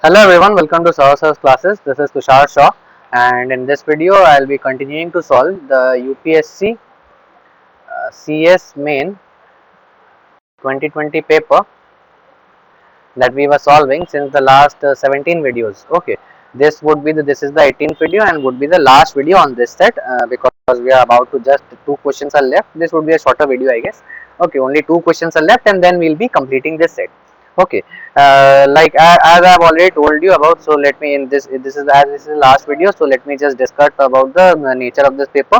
Hello everyone, welcome to Sir's classes. This is Tushar Shah, and in this video I'll be continuing to solve the UPSC CS main 2020 paper that we were solving since the last 17 videos. Okay, this is the 18th video and would be the last video on this set because we are about to just two questions are left. This would be a shorter video, I guess. Okay, only two questions are left and then we'll be completing this set. Okay, as I've already told you about, so let me in this is the last video, so let me just discuss about the nature of this paper.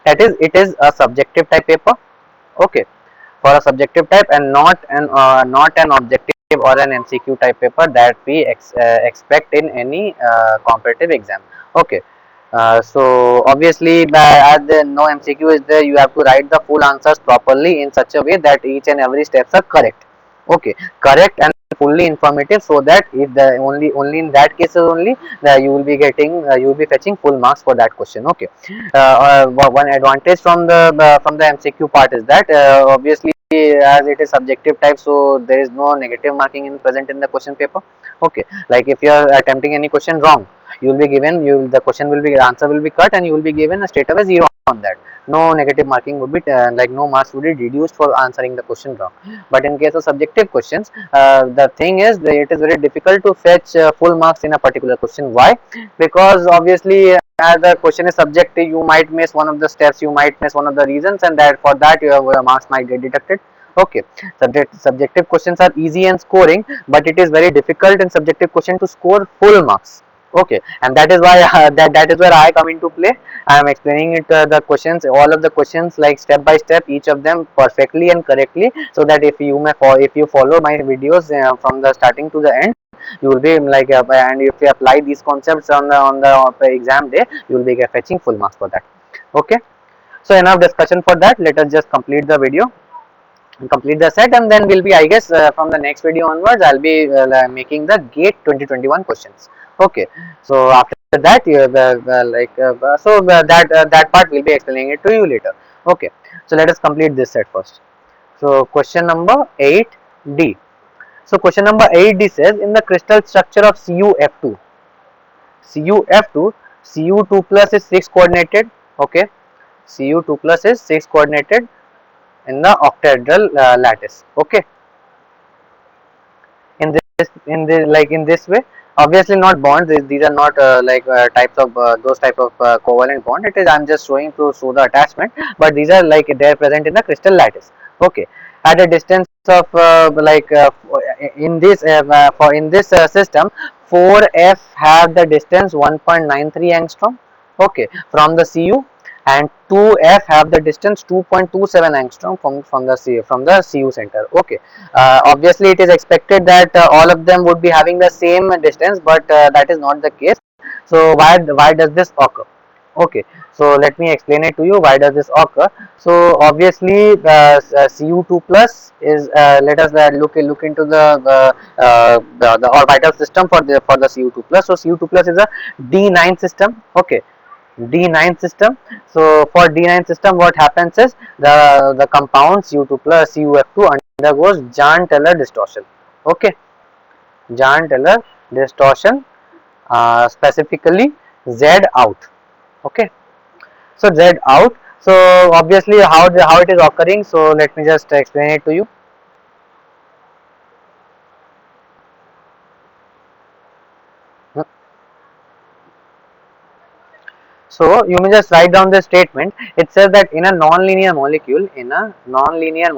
That is, it is a subjective type paper. Okay, for a subjective type and not an objective or an MCQ type paper that we expect in any competitive exam. Okay, so obviously as the no MCQ is there, you have to write the full answers properly in such a way that each and every steps are correct. Okay, correct and fully informative, so that if the only in that cases only you will be getting you will be fetching full marks for that question. Okay, one advantage from the MCQ part is that obviously as it is subjective type, so there is no negative marking in present in the question paper. Okay, like if you are attempting any question wrong, you will be given the question will be answer will be cut and you will be given a straight away zero on that. No negative marking would be like no marks would be reduced for answering the question wrong. But in case of subjective questions, the thing is that it is very difficult to fetch full marks in a particular question. Why? Because obviously as the question is subjective, you might miss one of the steps, you might miss one of the reasons, and that for that your marks might get deducted. Okay, subjective questions are easy and scoring, but it is very difficult in subjective question to score full marks. Okay, and that is why that is where I come into play. I am explaining it the questions, all of the questions, like step by step, each of them perfectly and correctly, so that if you follow my videos from the starting to the end, you will be like and if you apply these concepts on the exam day, you will be fetching full marks for that. Okay, so enough discussion for that. Let us just complete the video and complete the set, and then we'll be, I guess, from the next video onwards I'll be making the GATE 2021 questions. Okay, so after that you that part will be explaining it to you later. Okay, so let us complete this set first. So question number 8D. So question number 8D says, in the crystal structure of CuF2, CuF2, Cu2 plus is 6 coordinated. Okay, Cu2 plus is 6 coordinated in the octahedral lattice. Okay, in this way, obviously not bonds, these are not types of those type of covalent bond. It is, I'm just showing to show the attachment, but these are like they are present in the crystal lattice. Okay, at a distance of in this for in this system, 4f have the distance 1.93 angstrom. Okay, from the Cu, and 2f have the distance 2.27 angstrom from the Cu center. Okay, obviously it is expected that all of them would be having the same distance, but that is not the case. So why does this occur? Okay, so let me explain it to you. Why does this occur? So obviously Cu2 plus is let us look into the orbital system for the Cu2 plus. So Cu2 plus is a D9 system. Okay, D9 system. So for D9 system, what happens is the compound Cu2 plus CuF2 undergoes Jahn-Teller distortion. Okay, Jahn-Teller distortion, specifically Z out. Okay, so Z out. So obviously how it is occurring. So let me just explain it to you. So you may just write down the statement. It says that in a nonlinear molecule, nonlinear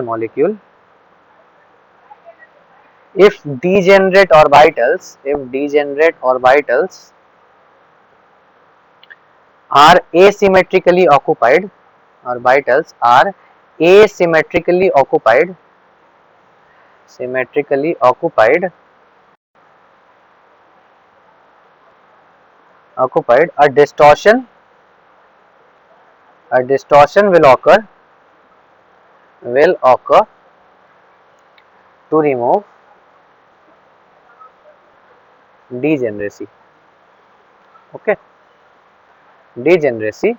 molecule, if degenerate orbitals are asymmetrically occupied, orbitals are asymmetrically occupied, symmetrically occupied, a distortion will occur to remove degeneracy. Okay, degeneracy.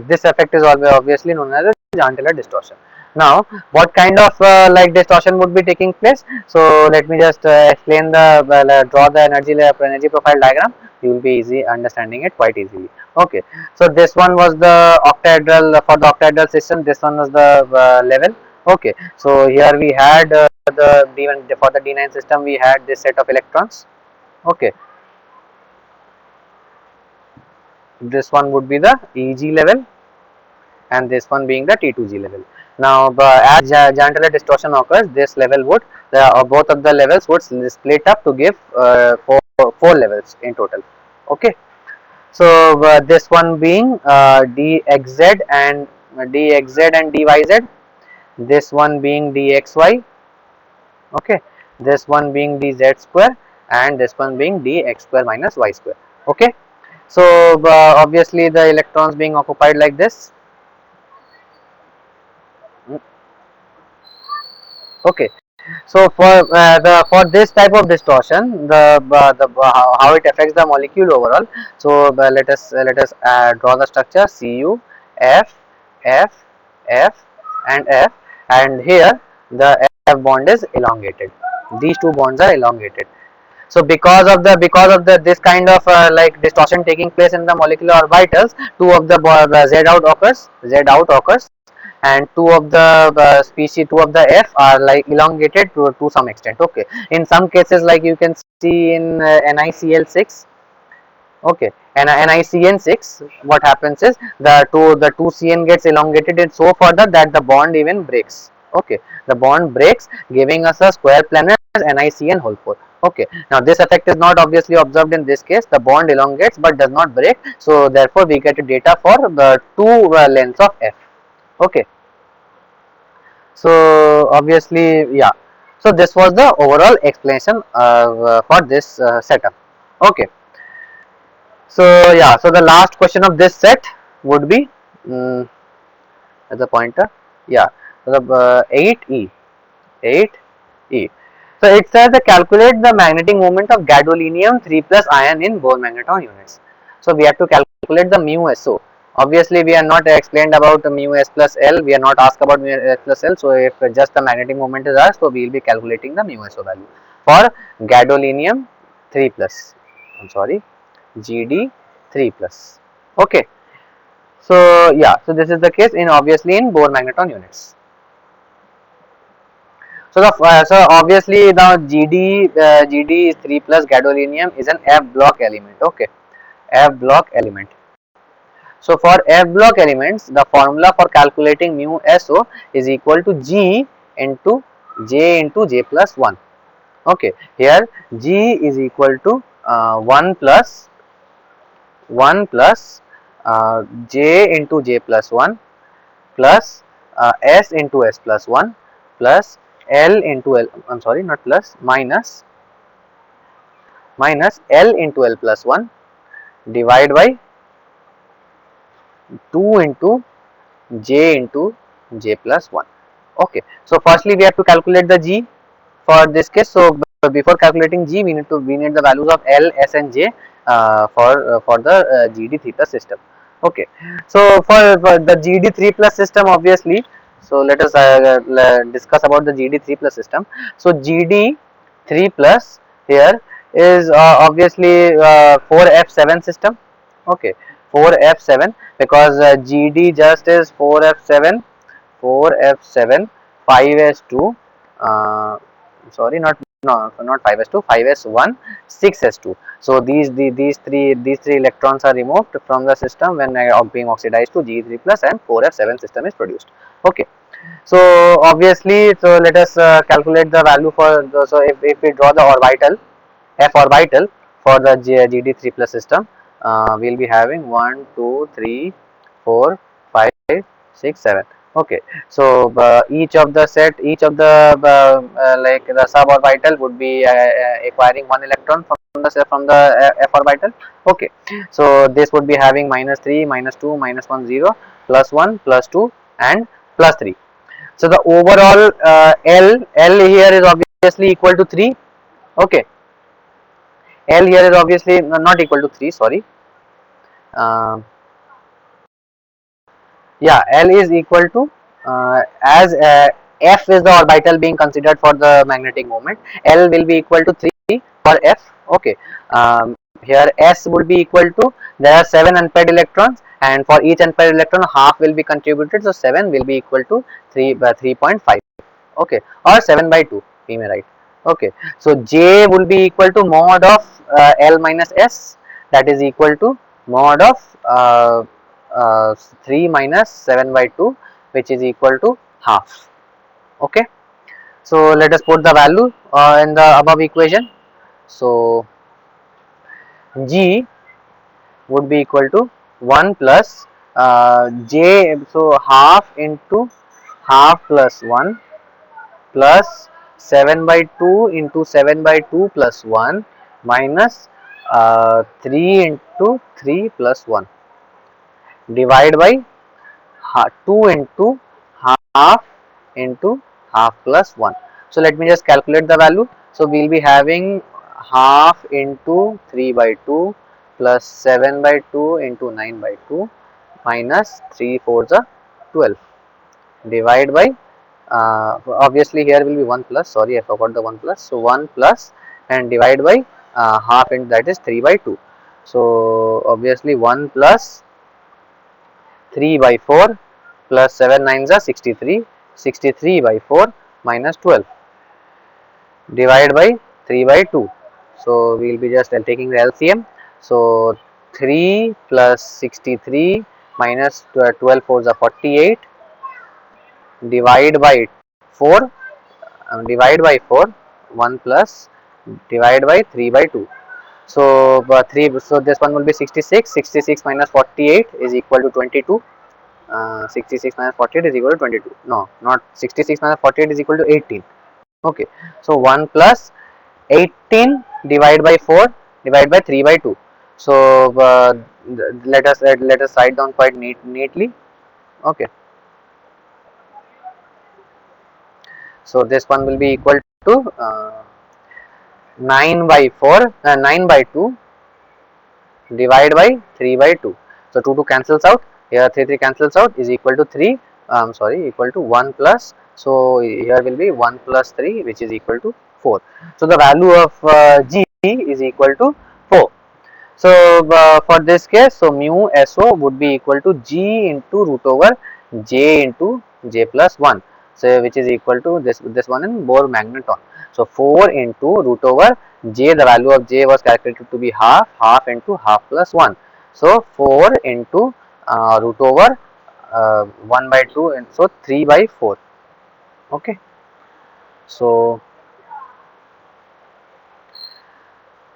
This effect is obviously known as a Jahn-Teller distortion. Now, what kind of like distortion would be taking place? So let me just explain the draw the energy profile diagram. You will be easy understanding it quite easily. Okay, so this one was the octahedral for the octahedral system. This one was the level. Okay, so here we had the D1 for the D9 system. We had this set of electrons. Okay, this one would be the EG level, and this one being the T2G level. Now, as Jandler distortion occurs, this level would both of the levels would split up to give four levels in total. Okay, so this one being dxz and dyz, this one being dxy. Okay, this one being dz square, and this one being dx square minus y square. Okay, so obviously the electrons being occupied like this. Okay, so for this type of distortion, the how it affects the molecule overall. So let us draw the structure Cu, F, F, F, and F, and here the F bond is elongated. These two bonds are elongated. So because of the this kind of like distortion taking place in the molecular orbitals, Z out occurs, and two of the F are like elongated to some extent. Okay, in some cases, like you can see in NiCl6. Okay, and NiCN6, what happens is the two CN gets elongated in so further that the bond even breaks. Okay, the bond breaks, giving us a square planar NiCN whole 4. Okay, now this effect is not obviously observed in this case. The bond elongates but does not break, so therefore we get a data for the two lengths of F. Okay, so obviously, yeah, so this was the overall explanation for this setup. Okay, so yeah, so the last question of this set would be as a pointer, yeah, so the 8e 8e. So it says to calculate the magnetic moment of gadolinium 3 plus ion in Bohr magneton units. So we have to calculate the mu SO. Obviously, we are not explained about mu S plus L. We are not asked about mu S plus L. So if just the magnetic moment is asked, so we will be calculating the mu SO value for gadolinium 3 plus. I'm sorry, GD 3 plus. Okay. So yeah, so this is the case in obviously in Bohr magneton units. So obviously now GD is 3 plus gadolinium is an F block element. Okay, F block element. So for F block elements, the formula for calculating mu SO is equal to G into J plus 1. Okay, here G is equal to 1 plus J into J plus 1 plus S into S plus 1 plus L into L, I'm sorry, not plus, minus L into L plus 1 divide by 2 into J plus 1. Okay, so firstly we have to calculate the G for this case. So before calculating G, we need the values of L, S, and J for the GD3 plus system. Okay, so for the GD3 plus system, obviously, so let us discuss about the GD3 plus system. So GD3 plus here is obviously 4F7 system. Okay, 4F7, because GD just is 4F7 5s2 sorry, not 5s2, 5s1 6s2. So these three electrons are removed from the system when being oxidized to G3 plus, and 4f7 system is produced. Okay, so obviously, so let us calculate the value for the, so if we draw the orbital F orbital for the GD3 plus system, we will be having 1 2 3 4 5 6 7. Okay, so each of the like the suborbital would be acquiring one electron from the F orbital. Okay, so this would be having -3, -2, -1 0, +1, +2, and +3. So the overall L here is obviously equal to 3. Okay, L here is obviously not equal to 3. Sorry. Uh, yeah, L is equal to as F is the orbital being considered for the magnetic moment, L will be equal to 3 for F. Okay. Here S would be equal to, there are 7 unpaired electrons, and for each unpaired electron half will be contributed, so 7 will be equal to 3 by 3.5. Okay, or 7 by 2 we may write. Okay, so J will be equal to mod of L minus S, that is equal to mod of 3 minus 7 by 2, which is equal to half. Okay, so let us put the value in the above equation. So G would be equal to 1 plus J, so half into half plus 1 plus 7 by 2 into 7 by 2 plus 1 minus 3 into 3 plus 1, divide by 2 into half into half plus 1. So let me just calculate the value. So we will be having half into 3 by 2 plus 7 by 2 into 9 by 2 minus 3 4s are 12, divide by obviously here will be 1 plus, sorry I forgot the 1 plus, so 1 plus and divide by half, and that is 3 by 2. So obviously 1 plus 3 by 4 plus 7 9s are 63, 63 by 4 minus 12, divide by 3 by 2. So we will be just taking the LCM. So 3 plus 63 minus 12 4s are 48, divide by 4, divide by 4, 1 plus divide by 3 by 2. So 3, so this one will be 66, 66 minus 48 is equal to 22. 66 minus 48 is equal to 22. No, not 66 minus 48 is equal to 18. Okay, so 1 plus 18 divide by 4 divide by 3 by 2. So let us write down quite neatly. Okay, so this one will be equal to 9 by 4 9 by 2 divide by 3 by 2. So 2 cancels out, here 3 cancels out, is equal to 3, sorry, equal to 1 plus, so here will be 1 plus 3, which is equal to 4. So the value of G is equal to 4. So for this case, so mu SO would be equal to G into root over J into J plus 1, so which is equal to this one in Bohr magneton. So 4 into root over J, the value of J was calculated to be half, half into half plus 1. So 4 into root over 1 by 2, and so 3 by 4. Okay, so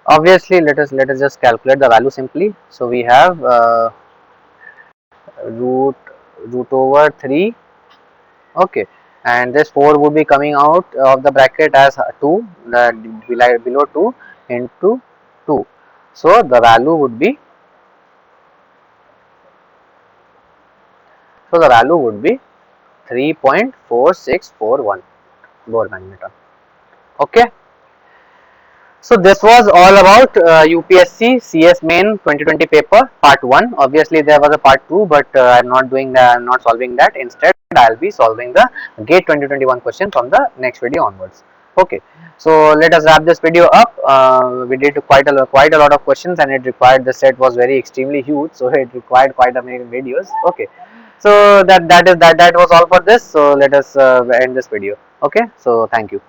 obviously let us just calculate the value simply. So we have root over 3. Okay, and this 4 would be coming out of the bracket as 2, the below 2 into 2. So the value would be, 3.4641 Bohr magneton. Okay, so this was all about UPSC CS main 2020 paper part 1. Obviously there was a part 2, but I am not doing that, I am not solving that. Instead I will be solving the GATE 2021 question from the next video onwards. Okay, so let us wrap this video up. We did quite a lot of questions, and it required, the set was very extremely huge, so it required quite a many videos. Okay, so that was all for this. So let us end this video. Okay, so thank you.